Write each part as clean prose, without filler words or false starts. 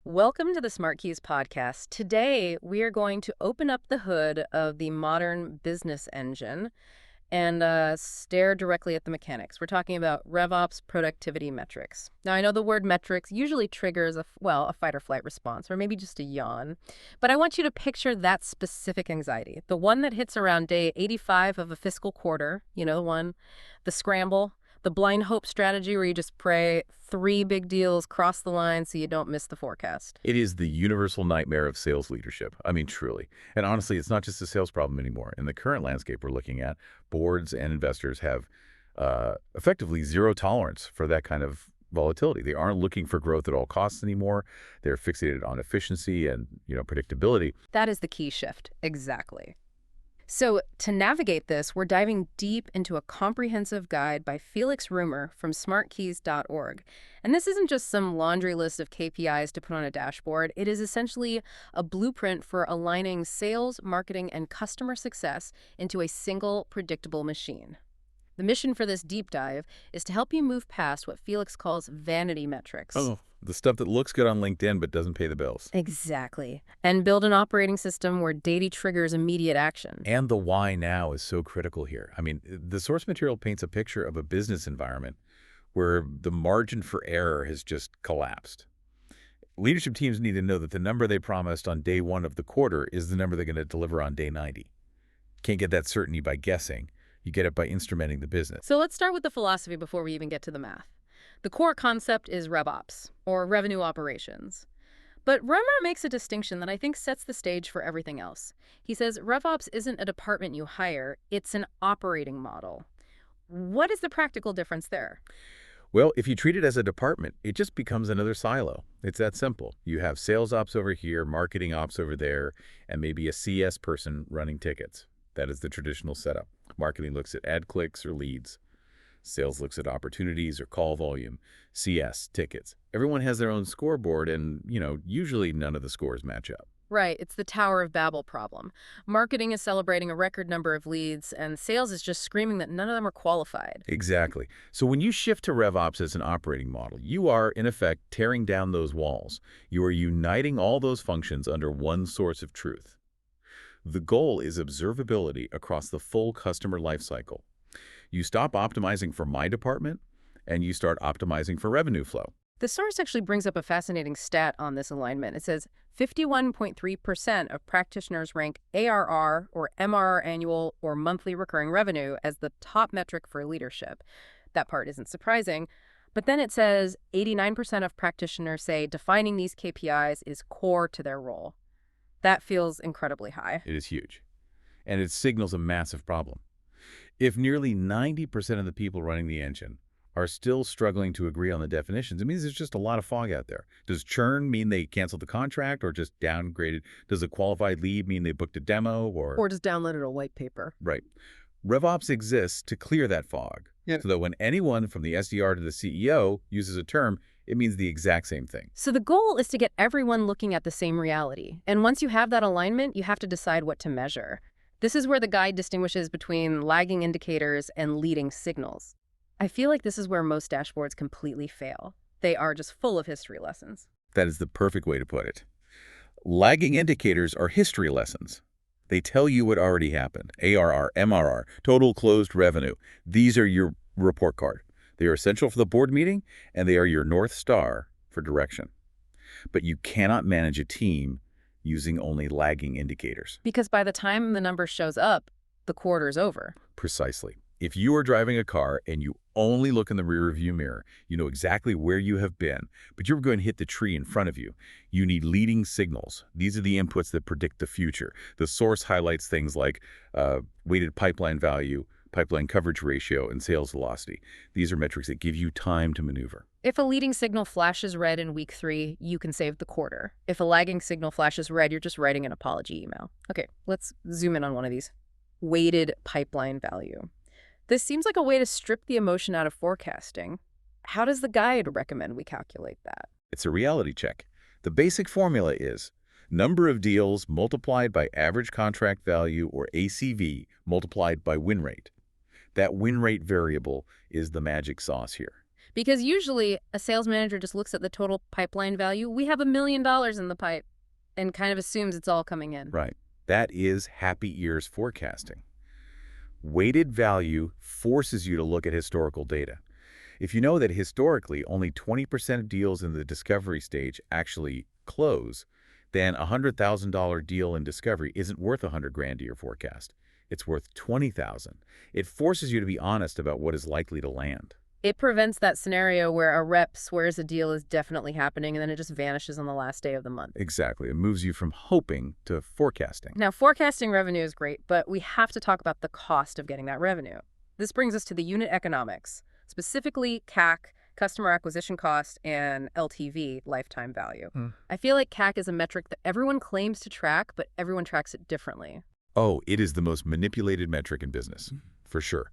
Welcome to the SmartKeys podcast. Today, we are going to open up the hood of the modern business engine and stare directly at the mechanics. We're talking about RevOps productivity metrics. Now, I know the word metrics usually triggers a fight or flight response, or maybe just a yawn. But I want you to picture that specific anxiety, the one that hits around day 85 of a fiscal quarter, the scramble, the blind hope strategy where you just pray 3 big deals cross the line so you don't miss the forecast. It is the universal nightmare of sales leadership. I mean, truly. And honestly, it's not just a sales problem anymore. In the current landscape we're looking at, boards and investors have effectively zero tolerance for that kind of volatility. They aren't looking for growth at all costs anymore. They're fixated on efficiency and, predictability. That is the key shift. Exactly. So to navigate this, we're diving deep into a comprehensive guide by Felix Römer from smartkeys.org. And this isn't just some laundry list of KPIs to put on a dashboard. It is essentially a blueprint for aligning sales, marketing, and customer success into a single, predictable machine. The mission for this deep dive is to help you move past what Felix calls vanity metrics. Oh, the stuff that looks good on LinkedIn but doesn't pay the bills. Exactly. And build an operating system where data triggers immediate action. And the why now is so critical here. I mean, the source material paints a picture of a business environment where the margin for error has just collapsed. Leadership teams need to know that the number they promised on day 1 of the quarter is the number they're going to deliver on day 90. Can't get that certainty by guessing. You get it by instrumenting the business. So let's start with the philosophy before we even get to the math. The core concept is RevOps, or revenue operations. But Römer makes a distinction that I think sets the stage for everything else. He says RevOps isn't a department you hire, it's an operating model. What is the practical difference there? Well, if you treat it as a department, it just becomes another silo. It's that simple. You have sales ops over here, marketing ops over there, and maybe a CS person running tickets. That is the traditional setup. Marketing looks at ad clicks or leads. Sales looks at opportunities or call volume. CS, tickets. Everyone has their own scoreboard and, usually none of the scores match up. Right, it's the Tower of Babel problem. Marketing is celebrating a record number of leads, and sales is just screaming that none of them are qualified. Exactly. So when you shift to RevOps as an operating model, you are, in effect, tearing down those walls. You are uniting all those functions under one source of truth. The goal is observability across the full customer lifecycle. You stop optimizing for my department, and you start optimizing for revenue flow. The source actually brings up a fascinating stat on this alignment. It says 51.3% of practitioners rank ARR or MRR annual or monthly recurring revenue as the top metric for leadership. That part isn't surprising. But then it says 89% of practitioners say defining these KPIs is core to their role. That feels incredibly high. It is huge, and it signals a massive problem. If nearly 90% of the people running the engine are still struggling to agree on the definitions, it means there's just a lot of fog out there. Does churn mean they canceled the contract or just downgraded? Does a qualified lead mean they booked a demo or just downloaded a white paper? Right. RevOps exists to clear that fog, so that when anyone from the SDR to the CEO uses a term, it means the exact same thing. So the goal is to get everyone looking at the same reality. And once you have that alignment, you have to decide what to measure. This is where the guide distinguishes between lagging indicators and leading signals. I feel like this is where most dashboards completely fail. They are just full of history lessons. That is the perfect way to put it. Lagging indicators are history lessons. They tell you what already happened. ARR, MRR, total closed revenue. These are your report card. They are essential for the board meeting, and they are your North Star for direction. But you cannot manage a team using only lagging indicators. Because by the time the number shows up, the quarter's over. Precisely. If you are driving a car and you only look in the rearview mirror, you know exactly where you have been, but you're going to hit the tree in front of you. You need leading signals. These are the inputs that predict the future. The source highlights things like weighted pipeline value, pipeline coverage ratio, and sales velocity. These are metrics that give you time to maneuver. If a leading signal flashes red in week 3, you can save the quarter. If a lagging signal flashes red, you're just writing an apology email. Okay, let's zoom in on one of these. Weighted pipeline value. This seems like a way to strip the emotion out of forecasting. How does the guide recommend we calculate that? It's a reality check. The basic formula is number of deals multiplied by average contract value, or ACV, multiplied by win rate. That win rate variable is the magic sauce here. Because usually a sales manager just looks at the total pipeline value. We have $1 million in the pipe and kind of assumes it's all coming in. Right. That is happy ears forecasting. Weighted value forces you to look at historical data. If you know that historically only 20% of deals in the discovery stage actually close, then a $100,000 deal in discovery isn't worth $100,000 to your forecast. It's worth $20,000. It forces you to be honest about what is likely to land. It prevents that scenario where a rep swears a deal is definitely happening and then it just vanishes on the last day of the month. Exactly. It moves you from hoping to forecasting. Now, forecasting revenue is great, but we have to talk about the cost of getting that revenue. This brings us to the unit economics, specifically CAC, customer acquisition cost, and LTV, lifetime value. I feel like CAC is a metric that everyone claims to track, but everyone tracks it differently. Oh, it is the most manipulated metric in business, for sure.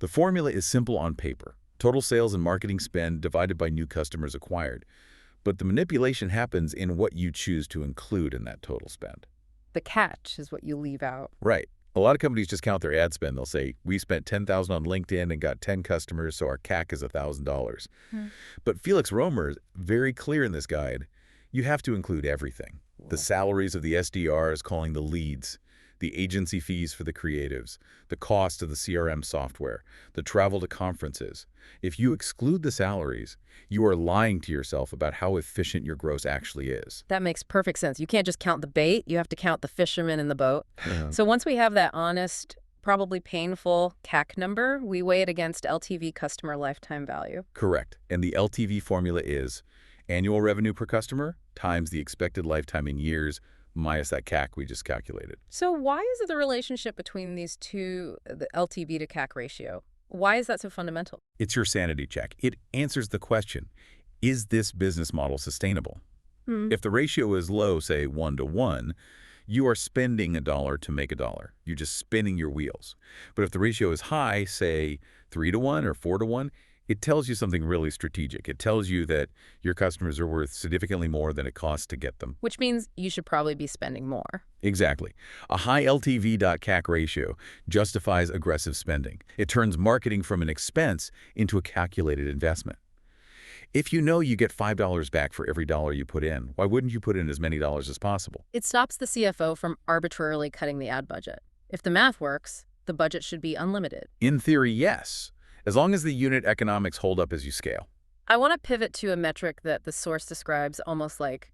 The formula is simple on paper. Total sales and marketing spend divided by new customers acquired. But the manipulation happens in what you choose to include in that total spend. The catch is what you leave out. Right. A lot of companies just count their ad spend. They'll say, we spent $10,000 on LinkedIn and got 10 customers, so our CAC is $1,000. But Felix Römer is very clear in this guide. You have to include everything. The salaries of the SDRs calling the leads, the agency fees for the creatives, the cost of the CRM software, the travel to conferences. If you exclude the salaries, you are lying to yourself about how efficient your gross actually is. That makes perfect sense. You can't just count the bait. You have to count the fishermen in the boat. So once we have that honest, probably painful CAC number, we weigh it against LTV, customer lifetime value. Correct. And the LTV formula is annual revenue per customer times the expected lifetime in years minus that CAC we just calculated. So why is it the relationship between these two, the LTV to CAC ratio? Why is that so fundamental? It's your sanity check. It answers the question, is this business model sustainable? If the ratio is low, say 1-to-1, you are spending $1 to make $1. You're just spinning your wheels. But if the ratio is high, say 3-to-1 or 4-to-1, it tells you something really strategic. It tells you that your customers are worth significantly more than it costs to get them. Which means you should probably be spending more. Exactly. A high LTV/CAC ratio justifies aggressive spending. It turns marketing from an expense into a calculated investment. If you know you get $5 back for every dollar you put in, why wouldn't you put in as many dollars as possible? It stops the CFO from arbitrarily cutting the ad budget. If the math works, the budget should be unlimited. In theory, yes, as long as the unit economics hold up as you scale. I want to pivot to a metric that the source describes almost like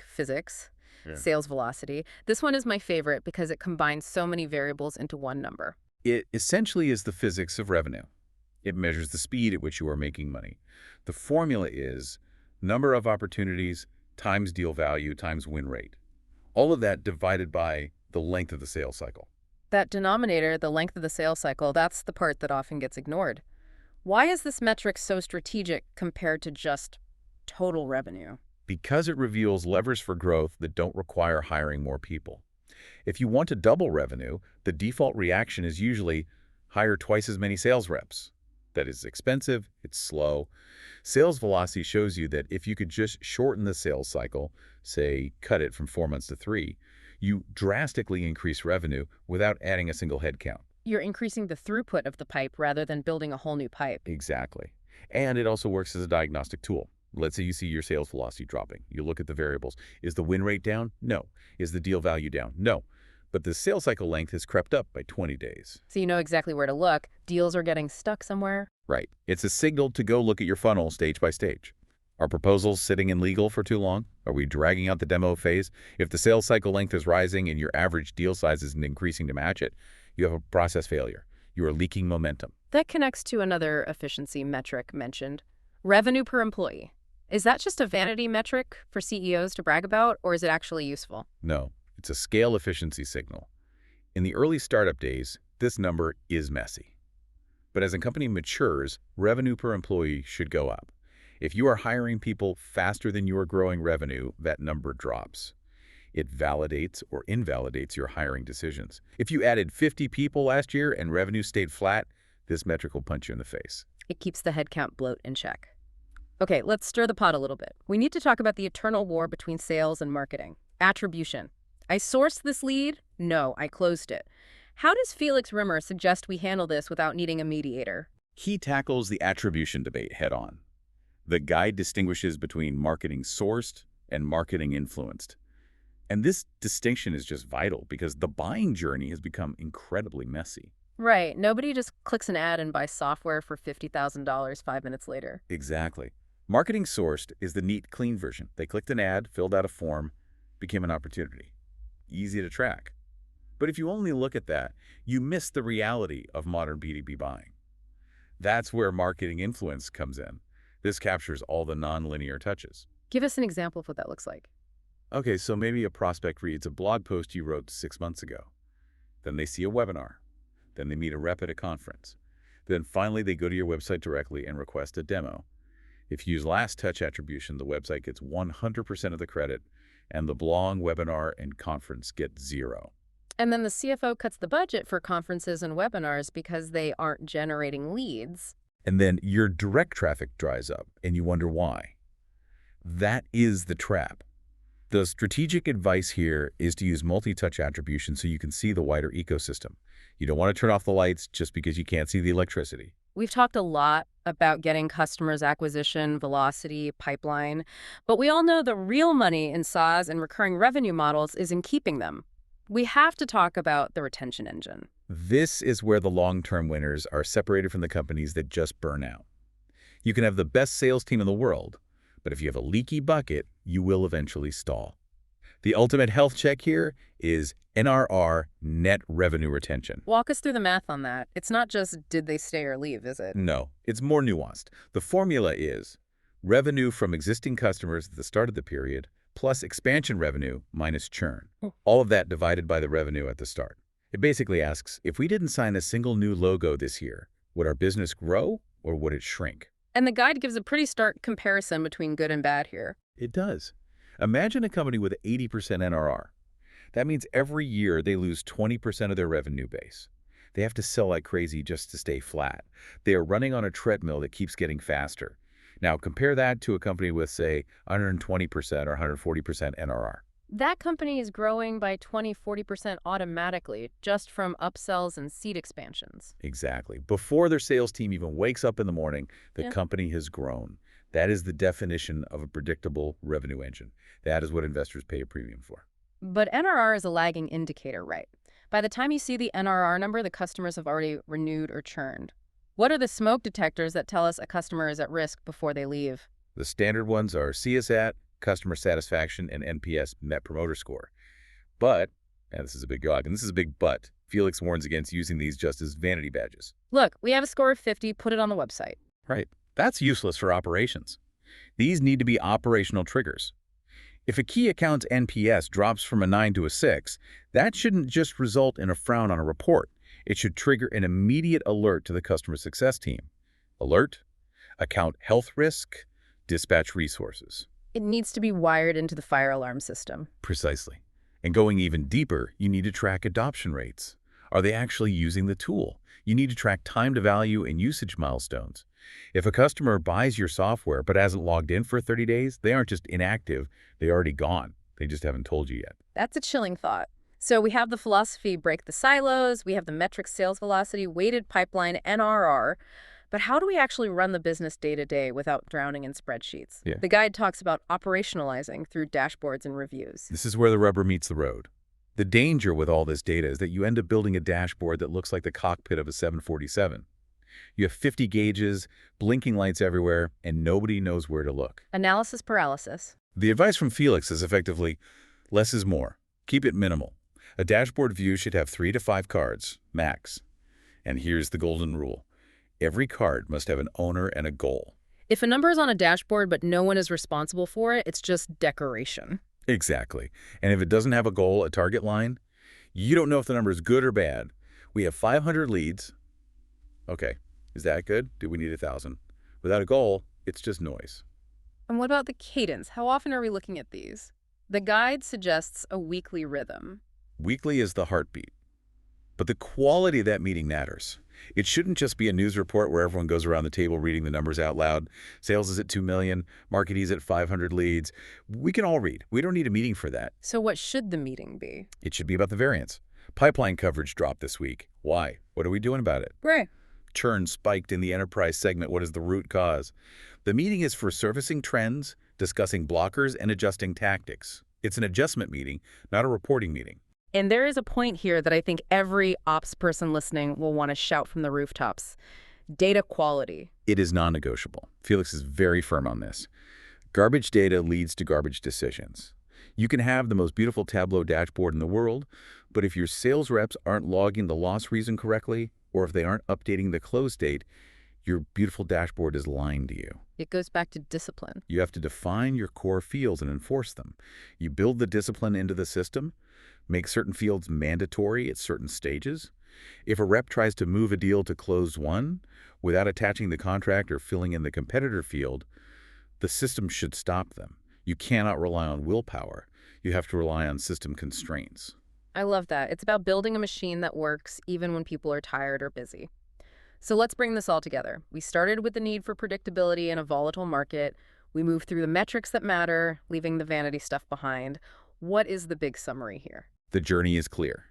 physics, sales velocity. This one is my favorite because it combines so many variables into one number. It essentially is the physics of revenue. It measures the speed at which you are making money. The formula is number of opportunities times deal value times win rate. All of that divided by the length of the sales cycle. That denominator, the length of the sales cycle, that's the part that often gets ignored. Why is this metric so strategic compared to just total revenue? Because it reveals levers for growth that don't require hiring more people. If you want to double revenue, the default reaction is usually hire twice as many sales reps. That is expensive, it's slow. Sales velocity shows you that if you could just shorten the sales cycle, say cut it from 4 months to 3, you drastically increase revenue without adding a single headcount. You're increasing the throughput of the pipe rather than building a whole new pipe. Exactly. And it also works as a diagnostic tool. Let's say you see your sales velocity dropping. You look at the variables. Is the win rate down? No. Is the deal value down? No. But the sales cycle length has crept up by 20 days. So you know exactly where to look. Deals are getting stuck somewhere. Right. It's a signal to go look at your funnel stage by stage. Are proposals sitting in legal for too long? Are we dragging out the demo phase? If the sales cycle length is rising and your average deal size isn't increasing to match it, you have a process failure. You are leaking momentum. That connects to another efficiency metric mentioned, revenue per employee. Is that just a vanity metric for CEOs to brag about, or is it actually useful? No, it's a scale efficiency signal. In the early startup days, this number is messy. But as a company matures, revenue per employee should go up. If you are hiring people faster than you are growing revenue, that number drops. It validates or invalidates your hiring decisions. If you added 50 people last year and revenue stayed flat, this metric will punch you in the face. It keeps the headcount bloat in check. Okay, let's stir the pot a little bit. We need to talk about the eternal war between sales and marketing. Attribution. I sourced this lead? No, I closed it. How does Felix Römer suggest we handle this without needing a mediator? He tackles the attribution debate head-on. The guide distinguishes between marketing sourced and marketing influenced. And this distinction is just vital because the buying journey has become incredibly messy. Right. Nobody just clicks an ad and buys software for $50,000 5 minutes later. Exactly. Marketing sourced is the neat, clean version. They clicked an ad, filled out a form, became an opportunity. Easy to track. But if you only look at that, you miss the reality of modern B2B buying. That's where marketing influence comes in. This captures all the non-linear touches. Give us an example of what that looks like. Okay, so maybe a prospect reads a blog post you wrote 6 months ago. Then they see a webinar. Then they meet a rep at a conference. Then finally they go to your website directly and request a demo. If you use last touch attribution, the website gets 100% of the credit, and the blog, webinar, and conference get 0. And then the CFO cuts the budget for conferences and webinars because they aren't generating leads. And then your direct traffic dries up, and you wonder why. That is the trap. The strategic advice here is to use multi-touch attribution so you can see the wider ecosystem. You don't want to turn off the lights just because you can't see the electricity. We've talked a lot about getting customers acquisition, velocity, pipeline, but we all know the real money in SaaS and recurring revenue models is in keeping them. We have to talk about the retention engine. This is where the long-term winners are separated from the companies that just burn out. You can have the best sales team in the world, but if you have a leaky bucket, you will eventually stall. The ultimate health check here is NRR, net revenue retention. Walk us through the math on that. It's not just did they stay or leave, is it? No, it's more nuanced. The formula is revenue from existing customers at the start of the period plus expansion revenue minus churn. All of that divided by the revenue at the start. It basically asks, if we didn't sign a single new logo this year, would our business grow or would it shrink? And the guide gives a pretty stark comparison between good and bad here. It does. Imagine a company with 80% NRR. That means every year they lose 20% of their revenue base. They have to sell like crazy just to stay flat. They are running on a treadmill that keeps getting faster. Now compare that to a company with, say, 120% or 140% NRR. That company is growing by 20–40% automatically just from upsells and seat expansions. Exactly. Before their sales team even wakes up in the morning, the company has grown. That is the definition of a predictable revenue engine. That is what investors pay a premium for. But NRR is a lagging indicator, right? By the time you see the NRR number, the customers have already renewed or churned. What are the smoke detectors that tell us a customer is at risk before they leave? The standard ones are CSAT, customer satisfaction, and NPS, Net Promoter Score. But, and this is a big gog, and this is a big but, Felix warns against using these just as vanity badges. Look, we have a score of 50, put it on the website. Right. That's useless for operations. These need to be operational triggers. If a key account's NPS drops from a 9 to a 6, that shouldn't just result in a frown on a report. It should trigger an immediate alert to the customer success team. Alert, account health risk, dispatch resources. It needs to be wired into the fire alarm system. Precisely. And going even deeper, you need to track adoption rates. Are they actually using the tool? You need to track time to value and usage milestones. If a customer buys your software but hasn't logged in for 30 days, they aren't just inactive, they're already gone. They just haven't told you yet. That's a chilling thought. So we have the philosophy, break the silos, we have the metrics, sales velocity, weighted pipeline, NRR. But how do we actually run the business day to day without drowning in spreadsheets? Yeah. The guide talks about operationalizing through dashboards and reviews. This is where the rubber meets the road. The danger with all this data is that you end up building a dashboard that looks like the cockpit of a 747. You have 50 gauges, blinking lights everywhere, and nobody knows where to look. Analysis paralysis. The advice from Felix is effectively, less is more. Keep it minimal. A dashboard view should have 3 to 5 cards, max. And here's the golden rule. Every card must have an owner and a goal. If a number is on a dashboard but no one is responsible for it, it's just decoration. Exactly. And if it doesn't have a goal, a target line, you don't know if the number is good or bad. We have 500 leads. Okay, is that good? Do we need 1,000? Without a goal, it's just noise. And what about the cadence? How often are we looking at these? The guide suggests a weekly rhythm. Weekly is the heartbeat. But the quality of that meeting matters. It shouldn't just be a news report where everyone goes around the table reading the numbers out loud. Sales is at 2 million, marketing's at 500 leads. We can all read. We don't need a meeting for that. So what should the meeting be? It should be about the variance. Pipeline coverage dropped this week. Why? What are we doing about it? Right. churn spiked in the enterprise segment. What is the root cause? The meeting is for surfacing trends, discussing blockers, and adjusting tactics. It's an adjustment meeting, not a reporting meeting. And there is a point here that I think every ops person listening will want to shout from the rooftops. Data quality. It is non-negotiable. Felix is very firm on this. Garbage data leads to garbage decisions. You can have the most beautiful Tableau dashboard in the world, but if your sales reps aren't logging the loss reason correctly, or if they aren't updating the close date, your beautiful dashboard is lying to you. It goes back to discipline. You have to define your core fields and enforce them. You build the discipline into the system, make certain fields mandatory at certain stages. If a rep tries to move a deal to close one without attaching the contract or filling in the competitor field, the system should stop them. You cannot rely on willpower. You have to rely on system constraints. I love that. It's about building a machine that works even when people are tired or busy. So let's bring this all together. We started with the need for predictability in a volatile market. We moved through the metrics that matter, leaving the vanity stuff behind. What is the big summary here? The journey is clear.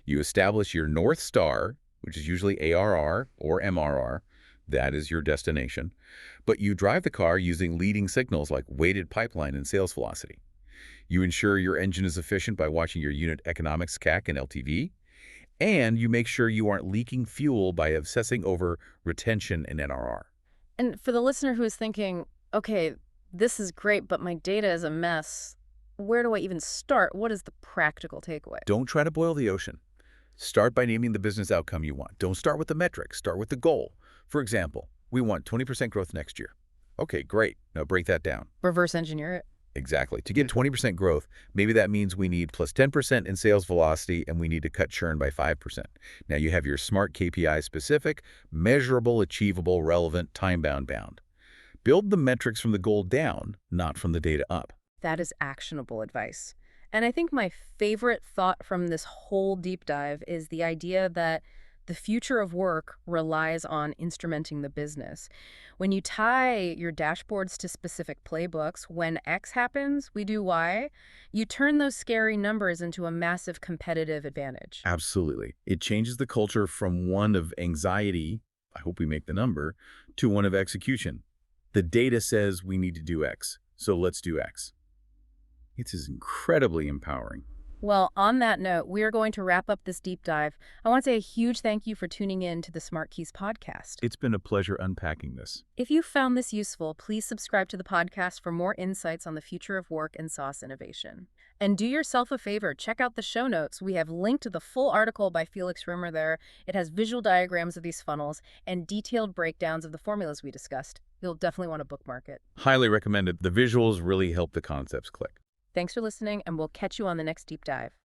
You establish your North Star, which is usually ARR or MRR. That is your destination. But you drive the car using leading signals like weighted pipeline and sales velocity. You ensure your engine is efficient by watching your unit economics, CAC, and LTV. And you make sure you aren't leaking fuel by obsessing over retention and NRR. And for the listener who is thinking, okay, this is great, but my data is a mess, where do I even start? What is the practical takeaway? Don't try to boil the ocean. Start by naming the business outcome you want. Don't start with the metrics. Start with the goal. For example, we want 20% growth next year. Okay, great. Now break that down. Reverse engineer it. Exactly. To get 20% growth, maybe that means we need plus 10% in sales velocity and we need to cut churn by 5%. Now you have your SMART KPI specific, measurable, achievable, relevant, time-bound bound. Build the metrics from the goal down, not from the data up. That is actionable advice. And I think my favorite thought from this whole deep dive is the idea that the future of work relies on instrumenting the business. When you tie your dashboards to specific playbooks, when X happens, we do Y, you turn those scary numbers into a massive competitive advantage. Absolutely. It changes the culture from one of anxiety, I hope we make the number, to one of execution. The data says we need to do X, so let's do X. It is incredibly empowering. Well, on that note, we are going to wrap up this deep dive. I want to say a huge thank you for tuning in to the SmartKeys podcast. It's been a pleasure unpacking this. If you found this useful, please subscribe to the podcast for more insights on the future of work and SaaS innovation. And do yourself a favor, check out the show notes. We have linked to the full article by Felix Römer there. It has visual diagrams of these funnels and detailed breakdowns of the formulas we discussed. You'll definitely want to bookmark it. Highly recommended. The visuals really help the concepts click. Thanks for listening, and we'll catch you on the next deep dive.